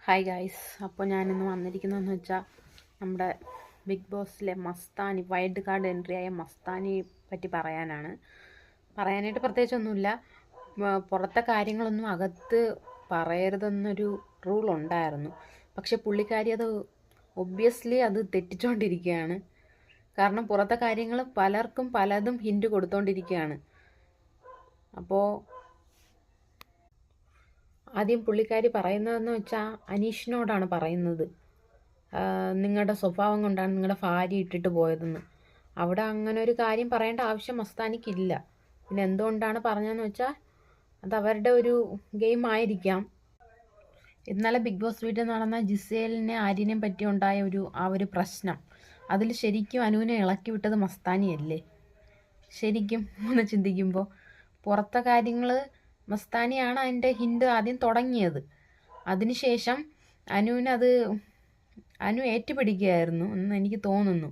Hi guys. അപ്പോൾ ഞാനിന്ന് വന്നിരിക്കുന്നതെന്ന് വെച്ചാൽ നമ്മുടെ ബിഗ് ബോസിലെ മസ്താനി വൈൽഡ് കാർഡ് എൻട്രി ആയ മസ്താനിയെ പറ്റി പറയാനായിട്ട് പ്രത്യേകിച്ചൊന്നുമില്ല. പുറത്തെ കാര്യങ്ങളൊന്നും അകത്ത് പറയരുതെന്നൊരു റൂൾ ഉണ്ടായിരുന്നു. പക്ഷെ പുള്ളിക്കാരി അത് ഒബ്വിയസ്ലി അത് തെറ്റിച്ചുകൊണ്ടിരിക്കുകയാണ്. കാരണം പുറത്തെ കാര്യങ്ങൾ പലർക്കും പലതും ഹിൻറ്റ് കൊടുത്തുകൊണ്ടിരിക്കുകയാണ്. അപ്പോൾ ആദ്യം പുള്ളിക്കാരി പറയുന്നതെന്ന് വെച്ചാൽ അനീഷിനോടാണ് പറയുന്നത്, നിങ്ങളുടെ സ്വഭാവം കൊണ്ടാണ് നിങ്ങളുടെ ഭാര്യ ഇട്ടിട്ട് പോയതെന്ന്. അവിടെ അങ്ങനെ ഒരു കാര്യം പറയേണ്ട ആവശ്യം മസ്താനിക്കില്ല. പിന്നെ എന്തുകൊണ്ടാണ് പറഞ്ഞതെന്ന് വെച്ചാൽ അത് അവരുടെ ഒരു ഗെയിം ആയിരിക്കാം. ഇന്നലെ ബിഗ് ബോസ് വീട്ടിൽ നടന്ന ജിസേലിനെ ആര്യനെയും പറ്റി ഉണ്ടായ ഒരു പ്രശ്നം, അതിൽ ശരിക്കും അനുവിനെ ഇളക്കി വിട്ടത് മസ്താനിയല്ലേ? ശരിക്കും ഒന്ന് ചിന്തിക്കുമ്പോൾ പുറത്തെ കാര്യങ്ങൾ മസ്താനിയാണ് അതിൻ്റെ ഹിൻഡ് ആദ്യം തുടങ്ങിയത്. അതിനുശേഷം അനു ഏറ്റുപിടിക്കുകയായിരുന്നു എന്ന് എനിക്ക് തോന്നുന്നു.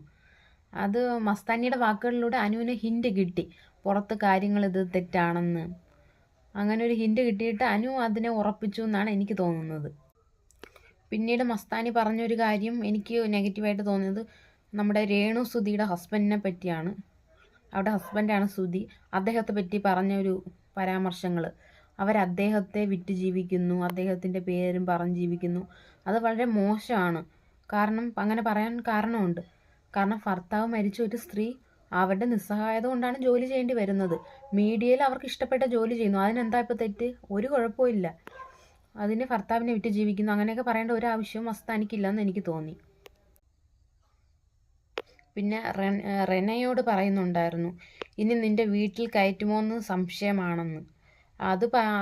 അത് മസ്താനിയുടെ വാക്കുകളിലൂടെ അനുവിന് ഹിൻഡ് കിട്ടി, പുറത്ത് കാര്യങ്ങൾ ഇത് തെറ്റാണെന്ന്. അങ്ങനെ ഒരു ഹിൻഡ് കിട്ടിയിട്ട് അനു അതിനെ ഉറപ്പിച്ചു എന്നാണ് എനിക്ക് തോന്നുന്നത്. പിന്നീട് മസ്താനി പറഞ്ഞൊരു കാര്യം എനിക്ക് നെഗറ്റീവായിട്ട് തോന്നിയത് നമ്മുടെ രേണു സുധിയുടെ ഹസ്ബൻഡിനെ പറ്റിയാണ്. അവിടെ ഹസ്ബൻഡാണ് സുധി. അദ്ദേഹത്തെ പറ്റി പറഞ്ഞൊരു പരാമർശങ്ങൾ, അദ്ദേഹത്തെ വിറ്റ് ജീവിക്കുന്നു, അദ്ദേഹത്തിൻ്റെ പേരും പറഞ്ഞ് ജീവിക്കുന്നു. അത് വളരെ മോശമാണ്. കാരണം അങ്ങനെ പറയാൻ കാരണമുണ്ട്. കാരണം ഭർത്താവ് മരിച്ച ഒരു സ്ത്രീ അവരുടെ നിസ്സഹായത കൊണ്ടാണ് ജോലി ചെയ്യേണ്ടി വരുന്നത്. മീഡിയയിൽ അവർക്ക് ഇഷ്ടപ്പെട്ട ജോലി ചെയ്യുന്നു, അതിനെന്താ ഇപ്പോൾ തെറ്റ്? ഒരു കുഴപ്പമില്ല. അതിന് ഭർത്താവിനെ വിറ്റ് ജീവിക്കുന്നു അങ്ങനെയൊക്കെ പറയേണ്ട ഒരു ആവശ്യവും മസ്താനിക്കില്ലെന്ന് എനിക്ക് തോന്നി. പിന്നെ റെനയോട് പറയുന്നുണ്ടായിരുന്നു, ഇനി നിൻ്റെ വീട്ടിൽ കയറ്റുമോ എന്ന് സംശയമാണെന്ന്.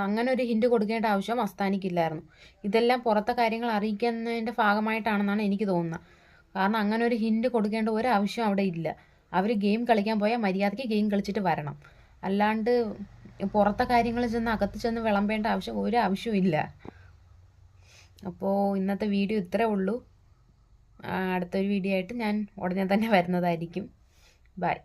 അങ്ങനെ ഒരു ഹിൻഡ് കൊടുക്കേണ്ട ആവശ്യം മസ്താനിക്കില്ലായിരുന്നു. ഇതെല്ലാം പുറത്തെ കാര്യങ്ങൾ അറിയിക്കുന്നതിൻ്റെ ഭാഗമായിട്ടാണെന്നാണ് എനിക്ക് തോന്നുന്നത്. കാരണം അങ്ങനെ ഒരു ഹിൻഡ് കൊടുക്കേണ്ട ഒരു ആവശ്യം അവിടെ ഇല്ല. അവർ ഗെയിം കളിക്കാൻ പോയാൽ മര്യാദയ്ക്ക് ഗെയിം കളിച്ചിട്ട് വരണം. അല്ലാണ്ട് പുറത്തെ കാര്യങ്ങൾ ചെന്ന് അകത്ത് ചെന്ന് വിളമ്പേണ്ട ഒരു ആവശ്യവും ഇല്ല. അപ്പോൾ ഇന്നത്തെ വീഡിയോ ഇത്രേ ഉള്ളൂ. അടുത്തൊരു വീഡിയോ ആയിട്ട് ഞാൻ ഉടനെ തന്നെ വരുന്നതായിരിക്കും. ബൈ.